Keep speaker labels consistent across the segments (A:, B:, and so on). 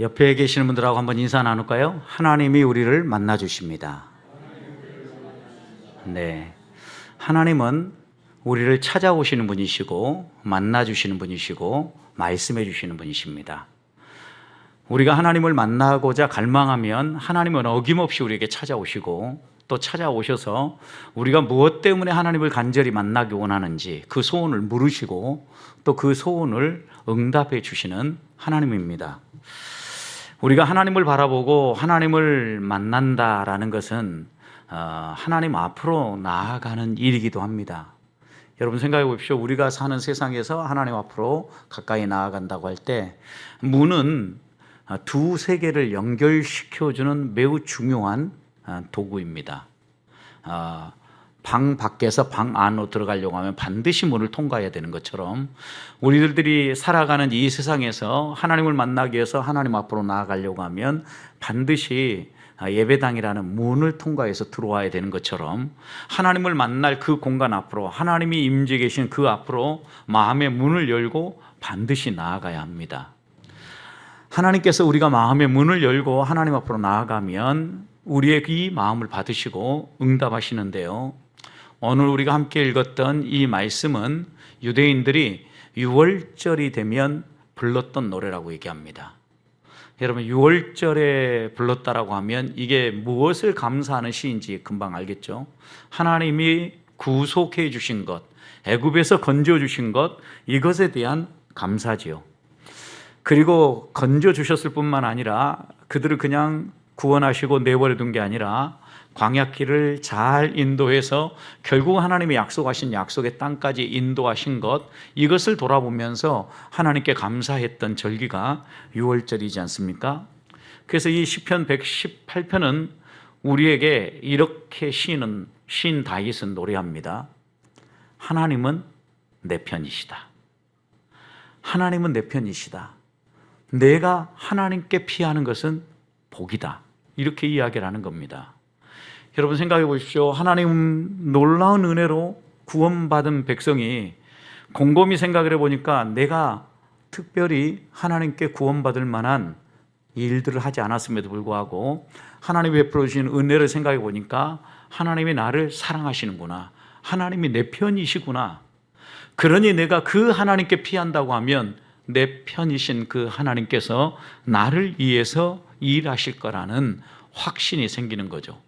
A: 옆에 계시는 분들하고 한번 인사 나눌까요? 하나님이 우리를 만나 주십니다. 네. 하나님은 우리를 찾아오시는 분이시고 만나 주시는 분이시고 말씀해 주시는 분이십니다. 우리가 하나님을 만나고자 갈망하면 하나님은 어김없이 우리에게 찾아오시고 또 찾아오셔서 우리가 무엇 때문에 하나님을 간절히 만나기 원하는지 그 소원을 물으시고 또 그 소원을 응답해 주시는 하나님입니다. 우리가 하나님을 바라보고 하나님을 만난다라는 것은 하나님 앞으로 나아가는 일이기도 합니다. 여러분 생각해 보십시오. 우리가 사는 세상에서 하나님 앞으로 가까이 나아간다고 할 때 문은 두 세계를 연결시켜주는 매우 중요한 도구입니다. 방 밖에서 방 안으로 들어가려고 하면 반드시 문을 통과해야 되는 것처럼 우리들이 살아가는 이 세상에서 하나님을 만나기 위해서 하나님 앞으로 나아가려고 하면 반드시 예배당이라는 문을 통과해서 들어와야 되는 것처럼 하나님을 만날 그 공간 앞으로 하나님이 임재 계신 그 앞으로 마음의 문을 열고 반드시 나아가야 합니다. 하나님께서 우리가 마음의 문을 열고 하나님 앞으로 나아가면 우리의 이 마음을 받으시고 응답하시는데요. 오늘 우리가 함께 읽었던 이 말씀은 유대인들이 유월절이 되면 불렀던 노래라고 얘기합니다. 여러분 유월절에 불렀다라고 하면 이게 무엇을 감사하는 시인지 금방 알겠죠? 하나님이 구속해 주신 것, 애굽에서 건져 주신 것, 이것에 대한 감사지요. 그리고 건져 주셨을 뿐만 아니라 그들을 그냥 구원하시고 내버려 둔 게 아니라 광야길을 잘 인도해서 결국 하나님이 약속하신 약속의 땅까지 인도하신 것, 이것을 돌아보면서 하나님께 감사했던 절기가 유월절이지 않습니까? 그래서 이 시편 118편은 우리에게 이렇게 시인 다윗은 노래합니다. 하나님은 내 편이시다. 하나님은 내 편이시다. 내가 하나님께 피하는 것은 복이다. 이렇게 이야기를 하는 겁니다. 여러분 생각해 보십시오. 하나님 놀라운 은혜로 구원받은 백성이 곰곰이 생각을 해보니까 내가 특별히 하나님께 구원받을 만한 일들을 하지 않았음에도 불구하고 하나님이 베풀어 주신 은혜를 생각해 보니까 하나님이 나를 사랑하시는구나. 하나님이 내 편이시구나. 그러니 내가 그 하나님께 피한다고 하면 내 편이신 그 하나님께서 나를 위해서 일하실 거라는 확신이 생기는 거죠.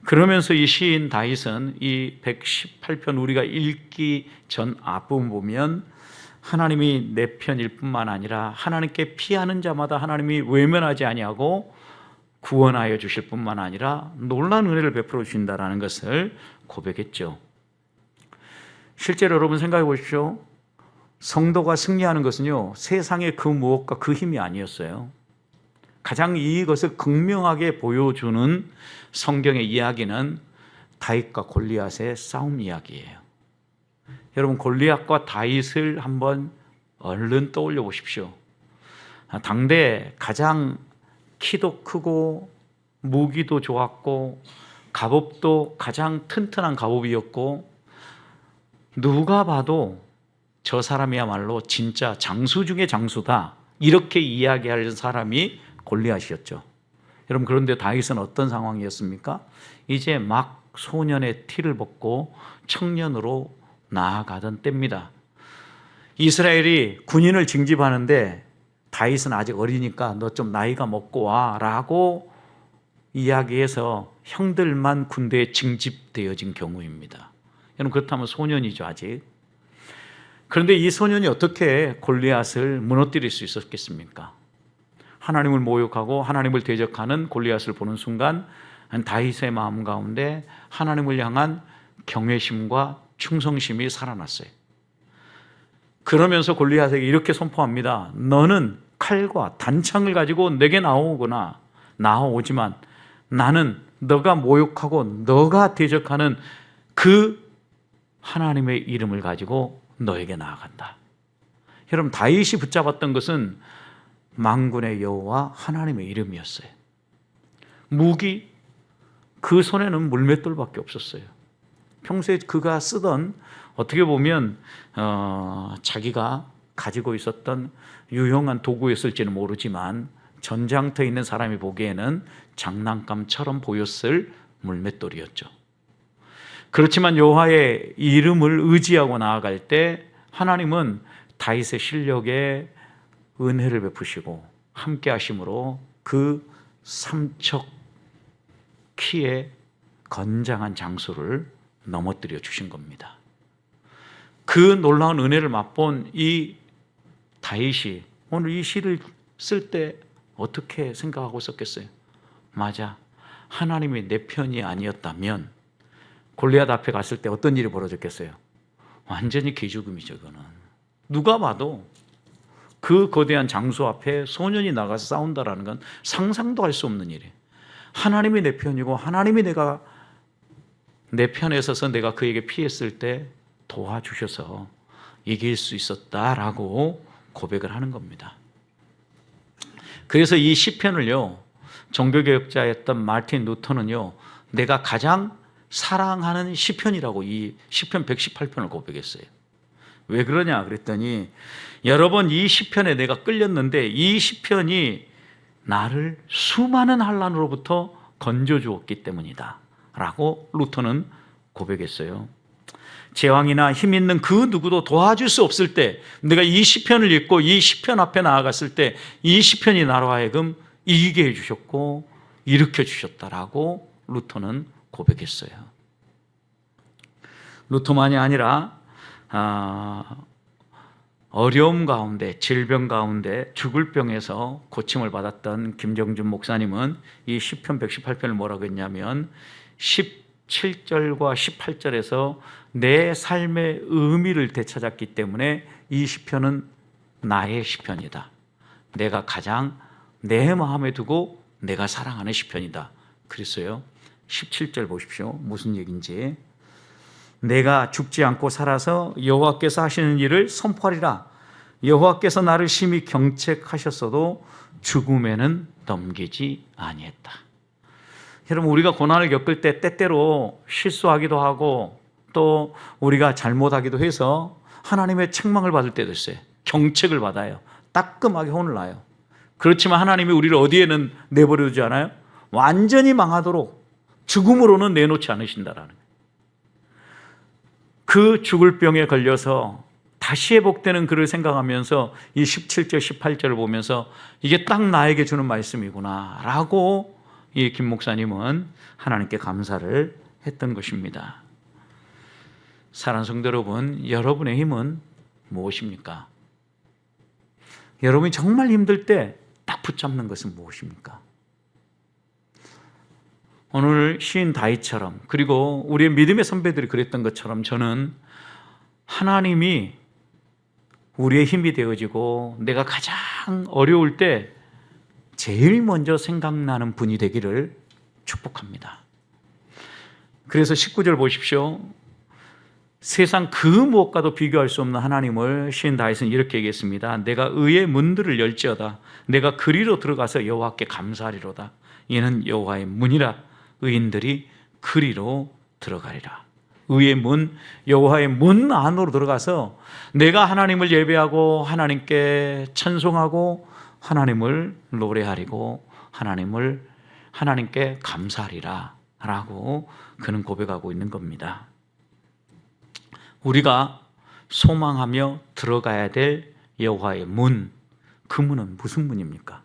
A: 그러면서 이 시인 다윗은 이 118편 우리가 읽기 전 앞부분 보면 하나님이 내 편일 뿐만 아니라 하나님께 피하는 자마다 하나님이 외면하지 아니하고 구원하여 주실 뿐만 아니라 놀라운 은혜를 베풀어 주신다라는 것을 고백했죠. 실제로 여러분 생각해 보십시오. 성도가 승리하는 것은요, 세상의 그 무엇과 그 힘이 아니었어요. 가장 이것을 극명하게 보여주는 성경의 이야기는 다윗과 골리앗의 싸움 이야기예요. 여러분 골리앗과 다윗을 한번 얼른 떠올려 보십시오. 당대 가장 키도 크고 무기도 좋았고 갑옷도 가장 튼튼한 갑옷이었고 누가 봐도 저 사람이야말로 진짜 장수 중의 장수다 이렇게 이야기할 사람이 골리앗이었죠. 여러분 그런데 다윗은 어떤 상황이었습니까? 이제 막 소년의 티를 벗고 청년으로 나아가던 때입니다. 이스라엘이 군인을 징집하는데 다윗은 아직 어리니까 너 좀 나이가 먹고 와 라고 이야기해서 형들만 군대에 징집되어진 경우입니다. 여러분 그렇다면 소년이죠 아직. 그런데 이 소년이 어떻게 골리앗을 무너뜨릴 수 있었겠습니까? 하나님을 모욕하고 하나님을 대적하는 골리앗을 보는 순간 다윗의 마음 가운데 하나님을 향한 경외심과 충성심이 살아났어요. 그러면서 골리앗에게 이렇게 선포합니다. 너는 칼과 단창을 가지고 내게 나오지만 나는 너가 모욕하고 너가 대적하는 그 하나님의 이름을 가지고 너에게 나아간다. 여러분 다윗이 붙잡았던 것은 만군의 여호와 하나님의 이름이었어요. 무기, 그 손에는 물맷돌밖에 없었어요. 평소에 그가 쓰던 어떻게 보면 자기가 가지고 있었던 유용한 도구였을지는 모르지만 전장터에 있는 사람이 보기에는 장난감처럼 보였을 물맷돌이었죠. 그렇지만 여호와의 이름을 의지하고 나아갈 때 하나님은 다윗의 실력에 은혜를 베푸시고 함께 하심으로 그 삼척 키의 건장한 장수를 넘어뜨려 주신 겁니다. 그 놀라운 은혜를 맛본 이 다윗이 오늘 이 시를 쓸 때 어떻게 생각하고 썼겠어요? 맞아, 하나님이 내 편이 아니었다면 골리앗 앞에 갔을 때 어떤 일이 벌어졌겠어요? 완전히 기죽음이죠. 그거는 누가 봐도 그 거대한 장수 앞에 소년이 나가서 싸운다라는 건 상상도 할 수 없는 일이에요. 하나님이 내 편이고 하나님이 내 편에 서서 내가 그에게 피했을 때 도와주셔서 이길 수 있었다라고 고백을 하는 겁니다. 그래서 이 시편을요, 종교개혁자였던 마르틴 루터는요, 내가 가장 사랑하는 시편이라고 이 시편 118편을 고백했어요. 왜 그러냐 그랬더니 여러 번 이 시편에 내가 끌렸는데 이 시편이 나를 수많은 환난으로부터 건져주었기 때문이다 라고 루터는 고백했어요. 제왕이나 힘 있는 그 누구도 도와줄 수 없을 때 내가 이 시편을 읽고 이 시편 앞에 나아갔을 때 이 시편이 나로 하여금 이기게 해주셨고 일으켜 주셨다라고 루터는 고백했어요. 루터만이 아니라 어려움 가운데, 질병 가운데, 죽을 병에서 고침을 받았던 김정준 목사님은 이 시편 118편을 뭐라고 했냐면 17절과 18절에서 내 삶의 의미를 되찾았기 때문에 이 시편은 나의 시편이다. 내가 가장 내 마음에 두고 내가 사랑하는 시편이다. 그랬어요. 17절 보십시오. 무슨 얘기인지. 내가 죽지 않고 살아서 여호와께서 하시는 일을 선포하리라. 여호와께서 나를 심히 경책하셨어도 죽음에는 넘기지 아니했다. 여러분, 우리가 고난을 겪을 때 때때로 실수하기도 하고 또 우리가 잘못하기도 해서 하나님의 책망을 받을 때도 있어요. 경책을 받아요. 따끔하게 혼을 나요. 그렇지만 하나님이 우리를 어디에는 내버려 두지 않아요? 완전히 망하도록 죽음으로는 내놓지 않으신다라는 거예요. 그 죽을 병에 걸려서 다시 회복되는 그를 생각하면서 이 17절 18절을 보면서 이게 딱 나에게 주는 말씀이구나 라고 이 김 목사님은 하나님께 감사를 했던 것입니다. 사랑하는 성도 여러분, 여러분의 힘은 무엇입니까? 여러분이 정말 힘들 때 딱 붙잡는 것은 무엇입니까? 오늘 시인 다윗처럼, 그리고 우리의 믿음의 선배들이 그랬던 것처럼 저는 하나님이 우리의 힘이 되어지고 내가 가장 어려울 때 제일 먼저 생각나는 분이 되기를 축복합니다. 그래서 19절 보십시오. 세상 그 무엇과도 비교할 수 없는 하나님을 시인 다윗은 이렇게 얘기했습니다. 내가 의의 문들을 열지어다. 내가 그리로 들어가서 여호와께 감사하리로다. 이는 여호와의 문이라. 의인들이 그리로 들어가리라. 의의 문, 여호와의 문 안으로 들어가서 내가 하나님을 예배하고 하나님께 찬송하고 하나님을 노래하리고 하나님께 감사하리라 라고 그는 고백하고 있는 겁니다. 우리가 소망하며 들어가야 될 여호와의 문, 그 문은 무슨 문입니까?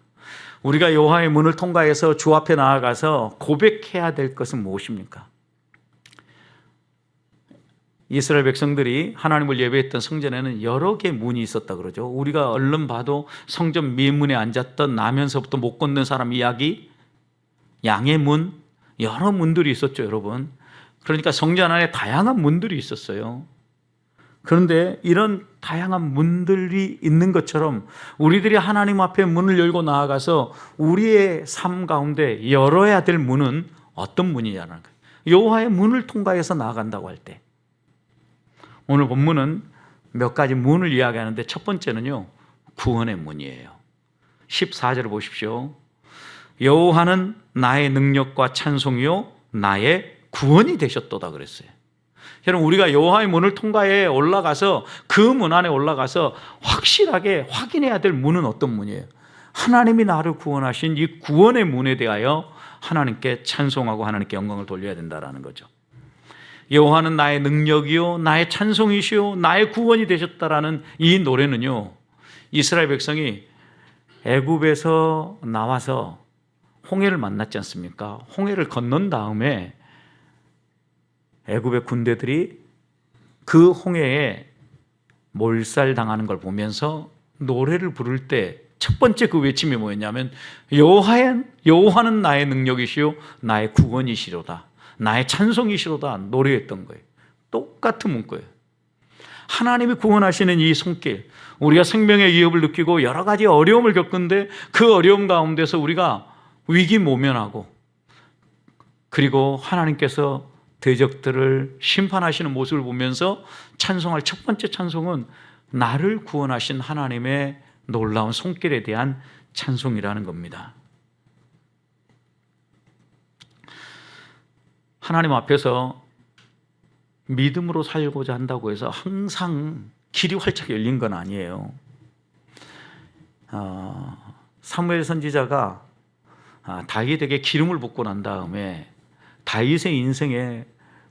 A: 우리가 여호와의 문을 통과해서 주 앞에 나아가서 고백해야 될 것은 무엇입니까? 이스라엘 백성들이 하나님을 예배했던 성전에는 여러 개의 문이 있었다 그러죠. 우리가 얼른 봐도 성전 미문에 앉았던 나면서부터 못 걷는 사람 이야기, 양의 문, 여러 문들이 있었죠, 여러분. 그러니까 성전 안에 다양한 문들이 있었어요. 그런데 이런 다양한 문들이 있는 것처럼 우리들이 하나님 앞에 문을 열고 나아가서 우리의 삶 가운데 열어야 될 문은 어떤 문이냐는 거예요. 여호와의 문을 통과해서 나아간다고 할 때 오늘 본문은 몇 가지 문을 이야기하는데 첫 번째는요, 구원의 문이에요. 14절을 보십시오. 여호와는 나의 능력과 찬송이요 나의 구원이 되셨도다 그랬어요. 여러분, 우리가 여호와의 문을 통과해 올라가서 그 문 안에 올라가서 확실하게 확인해야 될 문은 어떤 문이에요? 하나님이 나를 구원하신 이 구원의 문에 대하여 하나님께 찬송하고 하나님께 영광을 돌려야 된다는 거죠. 여호와는 나의 능력이요 나의 찬송이시요 나의 구원이 되셨다라는 이 노래는요, 이스라엘 백성이 애굽에서 나와서 홍해를 만났지 않습니까? 홍해를 건넌 다음에 애굽의 군대들이 그 홍해에 몰살당하는 걸 보면서 노래를 부를 때 첫 번째 그 외침이 뭐였냐면 여호와는 나의 능력이시요 나의 구원이시로다, 나의 찬송이시로다 노래했던 거예요. 똑같은 문구예요. 하나님이 구원하시는 이 손길, 우리가 생명의 위협을 느끼고 여러 가지 어려움을 겪는데 그 어려움 가운데서 우리가 위기 모면하고, 그리고 하나님께서 대적들을 심판하시는 모습을 보면서 찬송할 첫 번째 찬송은 나를 구원하신 하나님의 놀라운 손길에 대한 찬송이라는 겁니다. 하나님 앞에서 믿음으로 살고자 한다고 해서 항상 길이 활짝 열린 건 아니에요. 사무엘 선지자가 다윗에게 기름을 붓고 난 다음에 다윗의 인생에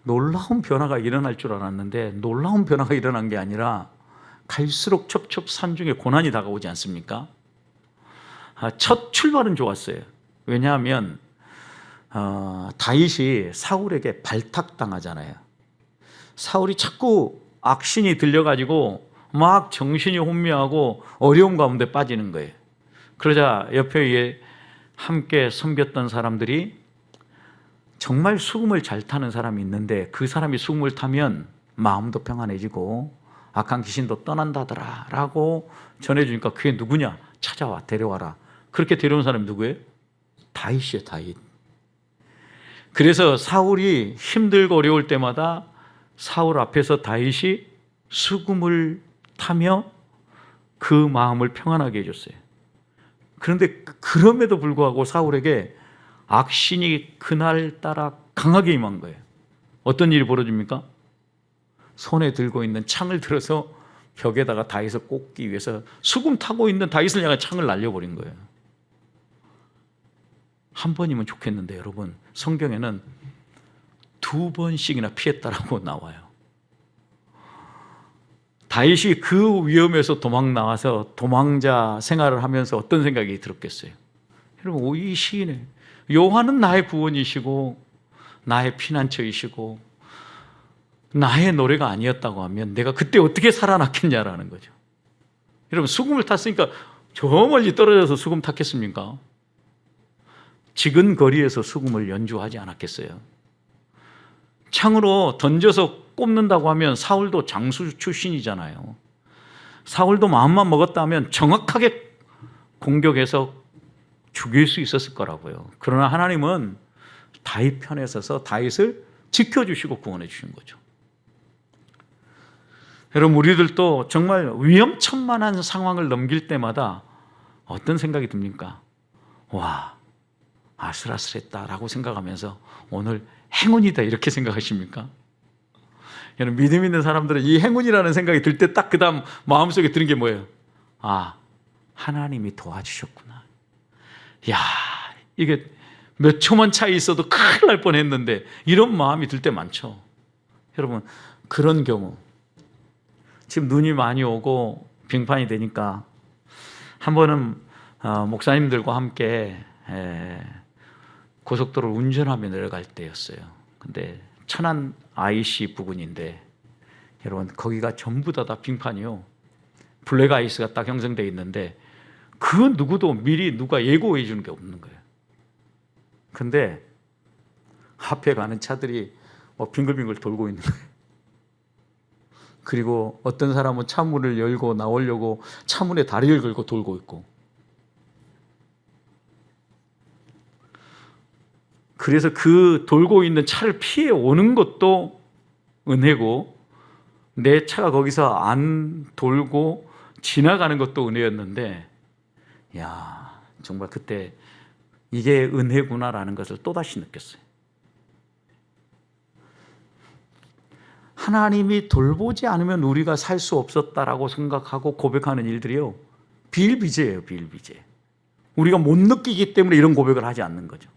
A: 놀라운 변화가 일어날 줄 알았는데 놀라운 변화가 일어난 게 아니라 갈수록 첩첩산 중에 고난이 다가오지 않습니까? 첫 출발은 좋았어요. 왜냐하면 다윗이 사울에게 발탁당하잖아요. 사울이 자꾸 악신이 들려가지고 막 정신이 혼미하고 어려움 가운데 빠지는 거예요. 그러자 옆에 함께 섬겼던 사람들이 정말 수금을 잘 타는 사람이 있는데 그 사람이 수금을 타면 마음도 평안해지고 악한 귀신도 떠난다더라 라고 전해주니까 그게 누구냐? 찾아와 데려와라. 그렇게 데려온 사람이 누구예요? 다윗이에요. 다윗. 그래서 사울이 힘들고 어려울 때마다 사울 앞에서 다윗이 수금을 타며 그 마음을 평안하게 해줬어요. 그런데 그럼에도 불구하고 사울에게 악신이 그날따라 강하게 임한 거예요. 어떤 일이 벌어집니까? 손에 들고 있는 창을 들어서 벽에다가 다윗을 꽂기 위해서 수금 타고 있는 다윗을 향해 창을 날려버린 거예요. 한 번이면 좋겠는데 여러분, 성경에는 2번씩이나 피했다라고 나와요. 다윗이 그 위험에서 도망 나와서 도망자 생활을 하면서 어떤 생각이 들었겠어요? 여러분, 이 시인의 여호와는 나의 구원이시고 나의 피난처이시고 나의 노래가 아니었다고 하면 내가 그때 어떻게 살아났겠냐라는 거죠. 여러분, 수금을 탔으니까 저 멀리 떨어져서 수금 탔겠습니까? 지근 거리에서 수금을 연주하지 않았겠어요? 창으로 던져서 꼽는다고 하면 사울도 장수 출신이잖아요. 사울도 마음만 먹었다 하면 정확하게 공격해서 죽일 수 있었을 거라고요. 그러나 하나님은 다윗 편에 서서 다윗을 지켜주시고 구원해 주신 거죠. 여러분, 우리들도 정말 위험천만한 상황을 넘길 때마다 어떤 생각이 듭니까? 와, 아슬아슬했다라고 생각하면서 오늘 행운이다 이렇게 생각하십니까? 여러분, 믿음 있는 사람들은 이 행운이라는 생각이 들 때 딱 그 다음 마음속에 드는 게 뭐예요? 아, 하나님이 도와주셨구나. 야, 이게 몇 초만 차이 있어도 큰일 날 뻔했는데 이런 마음이 들 때 많죠. 여러분, 그런 경우 지금 눈이 많이 오고 빙판이 되니까 한 번은 목사님들과 함께 고속도로를 운전하며 내려갈 때였어요. 근데 천안 IC 부근인데 여러분, 거기가 전부 다 빙판이요. 블랙 아이스가 딱 형성되어 있는데 그 누구도 미리 누가 예고해 주는 게 없는 거예요. 근데 앞에 가는 차들이 빙글빙글 돌고 있는 거예요. 그리고 어떤 사람은 차문을 열고 나오려고 차문에 다리를 걸고 돌고 있고, 그래서 그 돌고 있는 차를 피해 오는 것도 은혜고 내 차가 거기서 안 돌고 지나가는 것도 은혜였는데, 야, 정말 그때 이게 은혜구나라는 것을 또다시 느꼈어요. 하나님이 돌보지 않으면 우리가 살 수 없었다라고 생각하고 고백하는 일들이요, 비일비재예요. 비일비재. 우리가 못 느끼기 때문에 이런 고백을 하지 않는 거죠.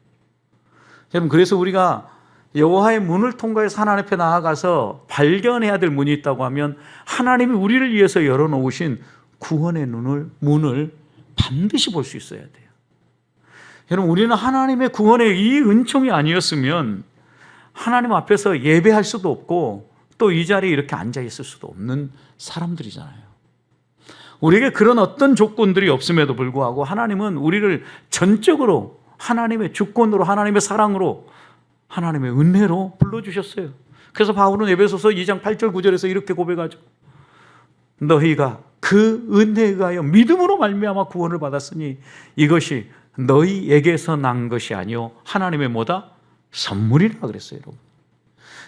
A: 여러분, 그래서 우리가 여호와의 문을 통과해서 하나님 앞에 나아가서 발견해야 될 문이 있다고 하면 하나님이 우리를 위해서 열어놓으신 구원의 문을 반드시 볼 수 있어야 돼요. 여러분, 우리는 하나님의 구원의 이 은총이 아니었으면 하나님 앞에서 예배할 수도 없고 또 이 자리에 이렇게 앉아 있을 수도 없는 사람들이잖아요. 우리에게 그런 어떤 조건들이 없음에도 불구하고 하나님은 우리를 전적으로 하나님의 주권으로, 하나님의 사랑으로, 하나님의 은혜로 불러주셨어요. 그래서 바울은 에베소서 2장 8절 9절에서 이렇게 고백하죠. 너희가 그 은혜에 의하여 믿음으로 말미암아 구원을 받았으니 이것이 너희에게서 난 것이 아니요 하나님의 뭐다? 선물이라 그랬어요. 여러분,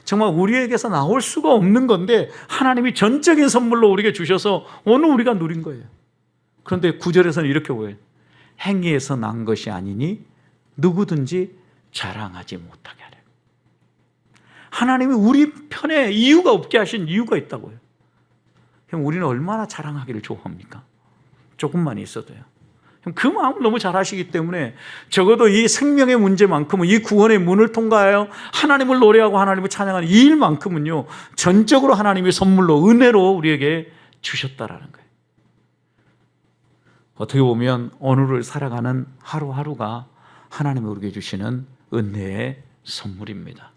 A: 정말 우리에게서 나올 수가 없는 건데 하나님이 전적인 선물로 우리에게 주셔서 오늘 우리가 누린 거예요. 그런데 9절에서는 이렇게 보여요. 행위에서 난 것이 아니니 누구든지 자랑하지 못하게 하려. 하나님이 우리 편에 이유가 없게 하신 이유가 있다고요. 그럼 우리는 얼마나 자랑하기를 좋아합니까? 조금만 있어도요. 그 마음을 너무 잘 아시기 때문에 적어도 이 생명의 문제만큼은, 이 구원의 문을 통과하여 하나님을 노래하고 하나님을 찬양하는 이 일만큼은요, 전적으로 하나님의 선물로, 은혜로 우리에게 주셨다라는 거예요. 어떻게 보면 오늘을 살아가는 하루하루가 하나님이 우리에게 주시는 은혜의 선물입니다.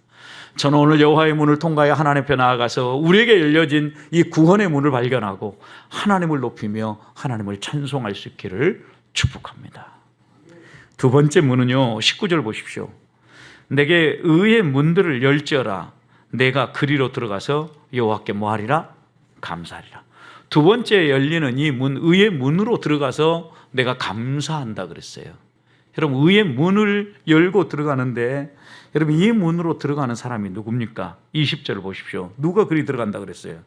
A: 저는 오늘 여호와의 문을 통과해 하나님 앞에 나아가서 우리에게 열려진 이 구원의 문을 발견하고 하나님을 높이며 하나님을 찬송할 수 있기를 축복합니다. 두 번째 문은요, 19절 보십시오. 내게 의의 문들을 열지어라. 내가 그리로 들어가서 여호와께 뭐하리라? 감사하리라. 두 번째 열리는 이 문, 의의 문으로 들어가서 내가 감사한다 그랬어요. 여러분, 의의 문을 열고 들어가는데 여러분, 이 문으로 들어가는 사람이 누굽니까? 20절을 보십시오. 누가 그리 들어간다 그랬어요?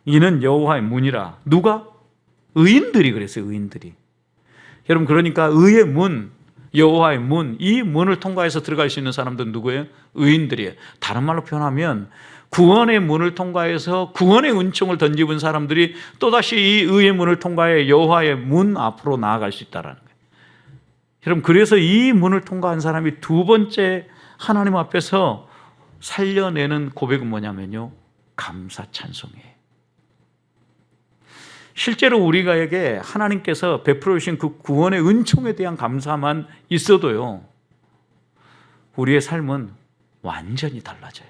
A: 이는 여호와의 문이라. 누가? 의인들이 그랬어요. 의인들이. 여러분, 그러니까 의의 문, 여호와의 문, 이 문을 통과해서 들어갈 수 있는 사람들은 누구예요? 의인들이에요. 다른 말로 표현하면 구원의 문을 통과해서 구원의 은총을 던집은 사람들이 또다시 이 의의 문을 통과해 여호와의 문 앞으로 나아갈 수 있다는 거예요. 여러분, 그래서 이 문을 통과한 사람이 두 번째 하나님 앞에서 살려내는 고백은 뭐냐면요, 감사 찬송이에요. 실제로 우리가에게 하나님께서 베풀어 주신 그 구원의 은총에 대한 감사만 있어도요, 우리의 삶은 완전히 달라져요.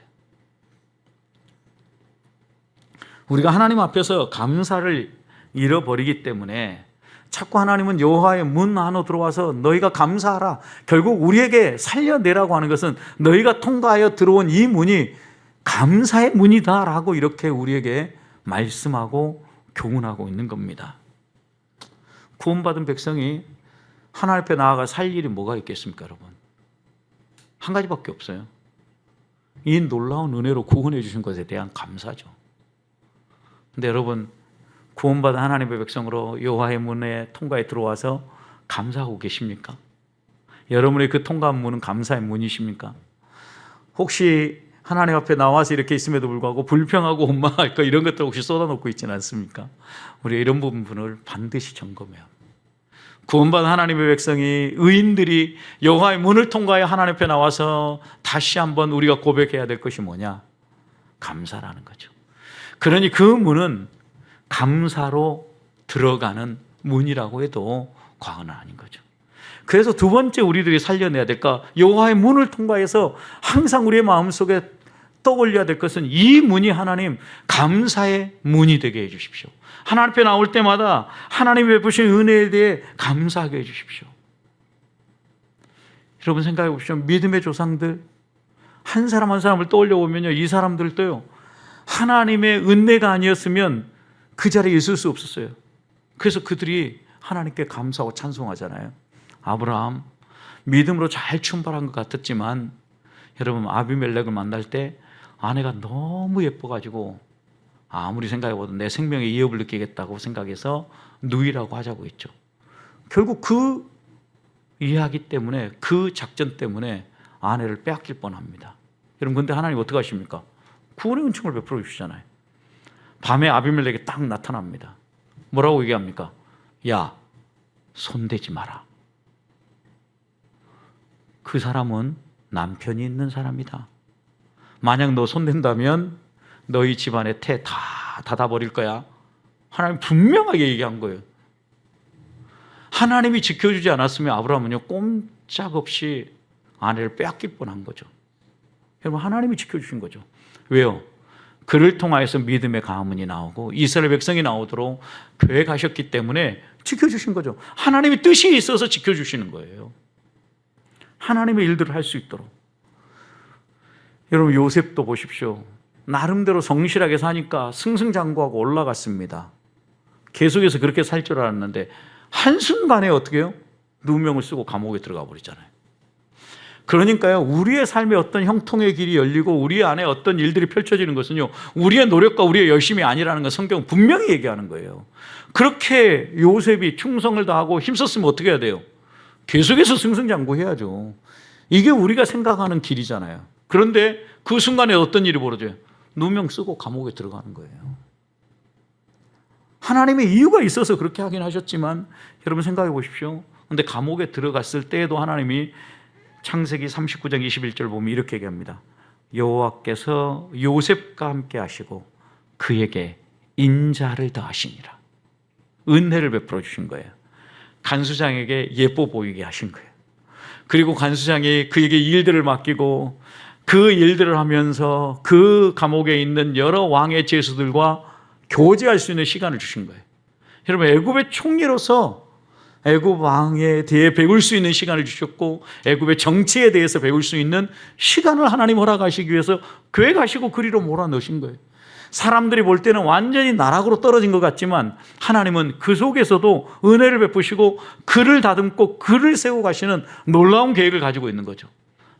A: 우리가 하나님 앞에서 감사를 잃어버리기 때문에 자꾸 하나님은 여호와의 문 안으로 들어와서 너희가 감사하라. 결국 우리에게 살려내라고 하는 것은 너희가 통과하여 들어온 이 문이 감사의 문이다라고 이렇게 우리에게 말씀하고 교훈하고 있는 겁니다. 구원받은 백성이 하나님 앞에 나아가 살 일이 뭐가 있겠습니까, 여러분? 한 가지밖에 없어요. 이 놀라운 은혜로 구원해 주신 것에 대한 감사죠. 근데 여러분, 구원받은 하나님의 백성으로 여호와의 문에 통과해 들어와서 감사하고 계십니까? 여러분의 그 통과한 문은 감사의 문이십니까? 혹시 하나님 앞에 나와서 이렇게 있음에도 불구하고 불평하고 원망할 거 이런 것들 혹시 쏟아놓고 있지는 않습니까? 우리 이런 부분을 반드시 점검해야 합니다. 구원받은 하나님의 백성이, 의인들이 여호와의 문을 통과해 하나님 앞에 나와서 다시 한번 우리가 고백해야 될 것이 뭐냐? 감사라는 거죠. 그러니 그 문은 감사로 들어가는 문이라고 해도 과언은 아닌 거죠. 그래서 두 번째 우리들이 살려내야 될까? 여호와의 문을 통과해서 항상 우리의 마음속에 떠올려야 될 것은 이 문이 하나님 감사의 문이 되게 해 주십시오. 하나님 앞에 나올 때마다 하나님이 베푸신 은혜에 대해 감사하게 해 주십시오. 여러분 생각해 보십시오. 믿음의 조상들 한 사람 한 사람을 떠올려 보면요, 이 사람들도요, 하나님의 은혜가 아니었으면 그 자리에 있을 수 없었어요. 그래서 그들이 하나님께 감사하고 찬송하잖아요. 아브라함 믿음으로 잘 출발한 것 같았지만 여러분, 아비멜렉을 만날 때 아내가 너무 예뻐가지고 아무리 생각해봐도 내 생명에 위협을 느끼겠다고 생각해서 누이라고 하자고 했죠. 결국 그 이야기 때문에, 그 작전 때문에 아내를 빼앗길 뻔합니다. 여러분, 근데 하나님 어떻게 하십니까? 구원의 은총을 베풀어 주시잖아요. 밤에 아비멜렉이 딱 나타납니다. 뭐라고 얘기합니까? 야, 손대지 마라. 그 사람은 남편이 있는 사람이다. 만약 너 손댄다면 너희 집안의 태 다 닫아버릴 거야. 하나님 분명하게 얘기한 거예요. 하나님이 지켜주지 않았으면 아브라함은요 꼼짝없이 아내를 빼앗길 뻔한 거죠. 여러분, 하나님이 지켜주신 거죠. 왜요? 그를 통하여서 믿음의 가문이 나오고 이스라엘 백성이 나오도록 계획하셨기 때문에 지켜주신 거죠. 하나님의 뜻이 있어서 지켜주시는 거예요. 하나님의 일들을 할 수 있도록. 여러분, 요셉도 보십시오. 나름대로 성실하게 사니까 승승장구하고 올라갔습니다. 계속해서 그렇게 살 줄 알았는데 한순간에 어떻게 해요? 누명을 쓰고 감옥에 들어가 버리잖아요. 그러니까요, 우리의 삶에 어떤 형통의 길이 열리고 우리 안에 어떤 일들이 펼쳐지는 것은요, 우리의 노력과 우리의 열심이 아니라는 건 성경은 분명히 얘기하는 거예요. 그렇게 요셉이 충성을 다하고 힘썼으면 어떻게 해야 돼요? 계속해서 승승장구해야죠. 이게 우리가 생각하는 길이잖아요. 그런데 그 순간에 어떤 일이 벌어져요? 누명 쓰고 감옥에 들어가는 거예요. 하나님의 이유가 있어서 그렇게 하긴 하셨지만 여러분 생각해 보십시오. 그런데 감옥에 들어갔을 때에도 하나님이 창세기 39장 21절 보면 이렇게 얘기합니다. 여호와께서 요셉과 함께 하시고 그에게 인자를 더하시니라. 은혜를 베풀어 주신 거예요. 간수장에게 예뻐 보이게 하신 거예요. 그리고 간수장이 그에게 일들을 맡기고 그 일들을 하면서 그 감옥에 있는 여러 왕의 제수들과 교제할 수 있는 시간을 주신 거예요. 여러분, 애굽의 총리로서 애굽 왕에 대해 배울 수 있는 시간을 주셨고 애굽의 정치에 대해서 배울 수 있는 시간을 하나님 허락하시기 위해서 계획하시고 그리로 몰아넣으신 거예요. 사람들이 볼 때는 완전히 나락으로 떨어진 것 같지만 하나님은 그 속에서도 은혜를 베푸시고 그를 다듬고 그를 세워 가시는 놀라운 계획을 가지고 있는 거죠.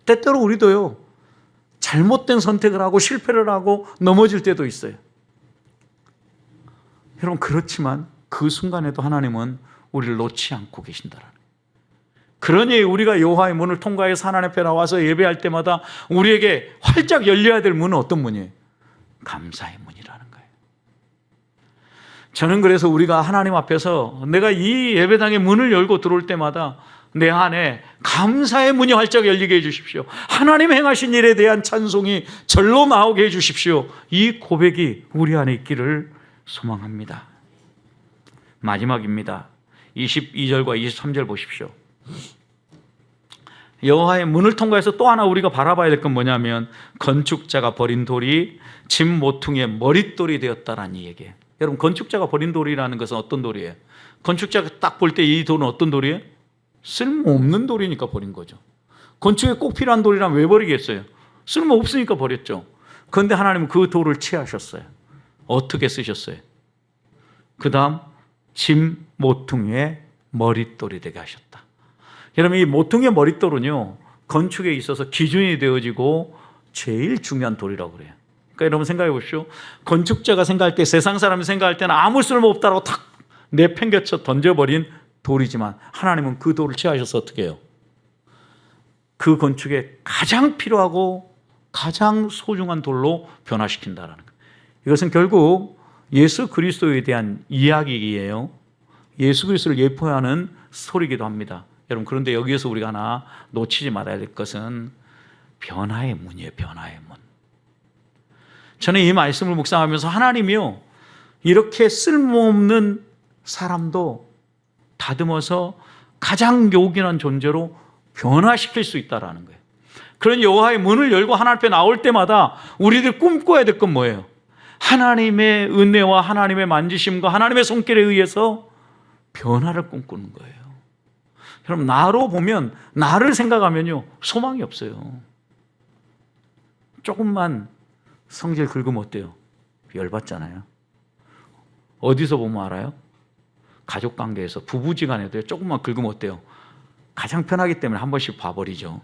A: 때때로 우리도요, 잘못된 선택을 하고 실패를 하고 넘어질 때도 있어요. 여러분, 그렇지만 그 순간에도 하나님은 우리를 놓지 않고 계신다라는 거예요. 그러니 우리가 여호와의 문을 통과해서 하나님 앞에 나와서 예배할 때마다 우리에게 활짝 열려야 될 문은 어떤 문이에요? 감사의 문이라는 거예요. 저는 그래서 우리가 하나님 앞에서 내가 이 예배당의 문을 열고 들어올 때마다 내 안에 감사의 문이 활짝 열리게 해주십시오. 하나님 행하신 일에 대한 찬송이 절로 나오게 해주십시오. 이 고백이 우리 안에 있기를 소망합니다. 마지막입니다. 22절과 23절 보십시오. 여호와의 문을 통과해서 또 하나 우리가 바라봐야 될 건 뭐냐면 건축자가 버린 돌이 집 모퉁이의 머릿돌이 되었다라는 얘기예요. 여러분, 건축자가 버린 돌이라는 것은 어떤 돌이에요? 건축자가 딱 볼 때 이 돌은 어떤 돌이에요? 쓸모없는 돌이니까 버린 거죠. 건축에 꼭 필요한 돌이라면 왜 버리겠어요? 쓸모없으니까 버렸죠. 그런데 하나님은 그 돌을 취하셨어요. 어떻게 쓰셨어요? 그 다음 집 모퉁이의 머릿돌이 되게 하셨다. 여러분, 이 모퉁이의 머릿돌은요, 건축에 있어서 기준이 되어지고 제일 중요한 돌이라고 그래요. 그러니까 여러분 생각해 보십시오. 건축자가 생각할 때, 세상 사람이 생각할 때는 아무 쓸모없다라고 탁 내팽개쳐 던져버린 돌이지만 하나님은 그 돌을 취하셔서 어떻게 해요? 그 건축에 가장 필요하고 가장 소중한 돌로 변화시킨다라는 거예요. 이것은 결국 예수 그리스도에 대한 이야기이에요. 예수 그리스도를 예표하는 스토리이기도 합니다. 여러분, 그런데 여기에서 우리가 하나 놓치지 말아야 될 것은 변화의 문이에요. 변화의 문. 저는 이 말씀을 묵상하면서 하나님이요, 이렇게 쓸모없는 사람도 다듬어서 가장 요긴한 존재로 변화시킬 수 있다는 거예요. 그런 여호와의 문을 열고 하나님 앞에 나올 때마다 우리들 꿈꿔야 될 건 뭐예요? 하나님의 은혜와 하나님의 만지심과 하나님의 손길에 의해서 변화를 꿈꾸는 거예요. 여러분, 나로 보면, 나를 생각하면요, 소망이 없어요. 조금만 성질 긁으면 어때요? 열받잖아요. 어디서 보면 알아요? 가족관계에서, 부부지간에도 조금만 긁으면 어때요? 가장 편하기 때문에 한 번씩 봐버리죠.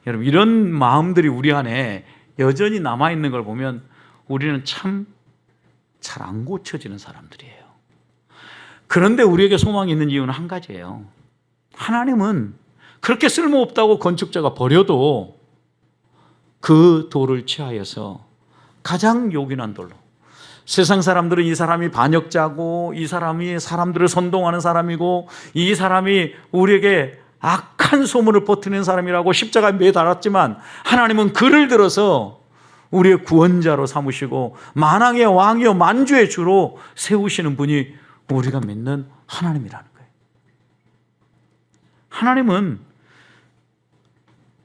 A: 여러분, 이런 마음들이 우리 안에 여전히 남아있는 걸 보면 우리는 참 잘 안 고쳐지는 사람들이에요. 그런데 우리에게 소망이 있는 이유는 한 가지예요. 하나님은 그렇게 쓸모없다고 건축자가 버려도 그 돌을 취하여서 가장 요긴한 돌로, 세상 사람들은 이 사람이 반역자고 이 사람이 사람들을 선동하는 사람이고 이 사람이 우리에게 악한 악한 소문을 퍼뜨리는 사람이라고 십자가에 매달았지만 하나님은 그를 들어서 우리의 구원자로 삼으시고 만왕의 왕이요 만주의 주로 세우시는 분이 우리가 믿는 하나님이라는 거예요. 하나님은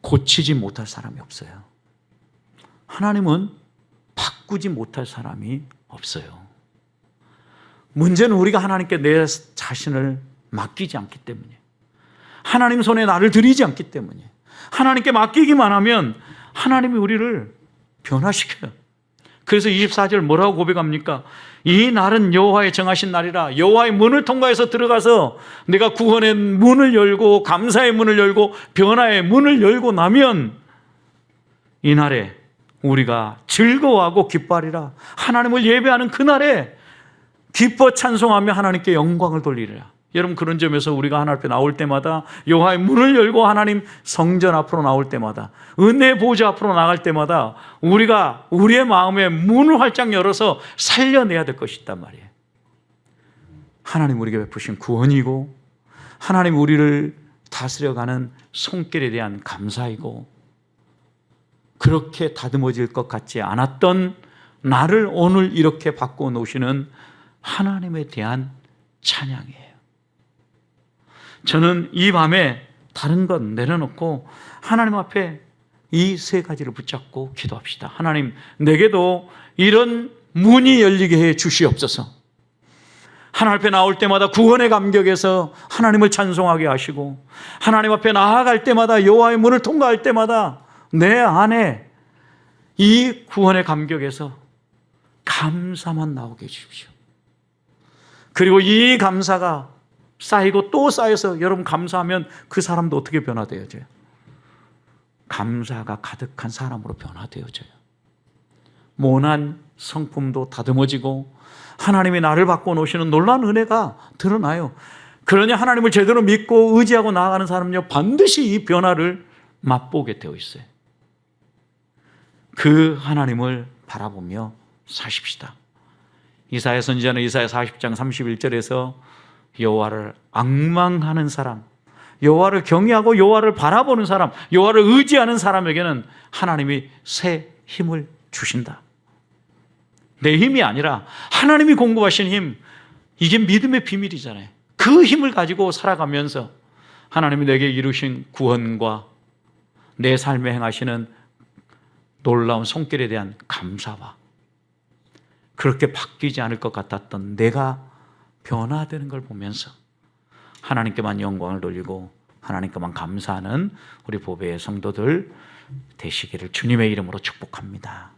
A: 고치지 못할 사람이 없어요. 하나님은 바꾸지 못할 사람이 없어요. 문제는 우리가 하나님께 내 자신을 맡기지 않기 때문이에요. 하나님 손에 나를 들이지 않기 때문이에요. 하나님께 맡기기만 하면 하나님이 우리를 변화시켜요. 그래서 24절 뭐라고 고백합니까? 이 날은 여호와의 정하신 날이라. 여호와의 문을 통과해서 들어가서 내가 구원의 문을 열고 감사의 문을 열고 변화의 문을 열고 나면 이 날에 우리가 즐거워하고 기뻐하리라. 하나님을 예배하는 그날에 기뻐 찬송하며 하나님께 영광을 돌리리라. 여러분, 그런 점에서 우리가 하나님 앞에 나올 때마다 여호와의 문을 열고 하나님 성전 앞으로 나올 때마다 은혜 보좌 앞으로 나갈 때마다 우리가 우리의 마음에 문을 활짝 열어서 살려내야 될 것이 있단 말이에요. 하나님 우리에게 베푸신 구원이고 하나님 우리를 다스려가는 손길에 대한 감사이고 그렇게 다듬어질 것 같지 않았던 나를 오늘 이렇게 바꿔놓으시는 하나님에 대한 찬양이에요. 저는 이 밤에 다른 건 내려놓고 하나님 앞에 이 세 가지를 붙잡고 기도합시다. 하나님, 내게도 이런 문이 열리게 해 주시옵소서. 하나님 앞에 나올 때마다 구원의 감격에서 하나님을 찬송하게 하시고 하나님 앞에 나아갈 때마다 여호와의 문을 통과할 때마다 내 안에 이 구원의 감격에서 감사만 나오게 해주십시오. 그리고 이 감사가 쌓이고 또 쌓여서 여러분 감사하면 그 사람도 어떻게 변화되어져요? 감사가 가득한 사람으로 변화되어져요. 모난 성품도 다듬어지고 하나님이 나를 바꿔놓으시는 놀라운 은혜가 드러나요. 그러니 하나님을 제대로 믿고 의지하고 나아가는 사람은요 반드시 이 변화를 맛보게 되어 있어요. 그 하나님을 바라보며 사십시다. 이사야 선지자는 이사야 40장 31절에서 여호와를 앙망하는 사람, 여호와를 경외하고 여호와를 바라보는 사람, 여호와를 의지하는 사람에게는 하나님이 새 힘을 주신다. 내 힘이 아니라 하나님이 공급하신 힘, 이게 믿음의 비밀이잖아요. 그 힘을 가지고 살아가면서 하나님이 내게 이루신 구원과 내 삶에 행하시는 놀라운 손길에 대한 감사와 그렇게 바뀌지 않을 것 같았던 내가 변화되는 걸 보면서 하나님께만 영광을 돌리고 하나님께만 감사하는 우리 보배의 성도들 되시기를 주님의 이름으로 축복합니다.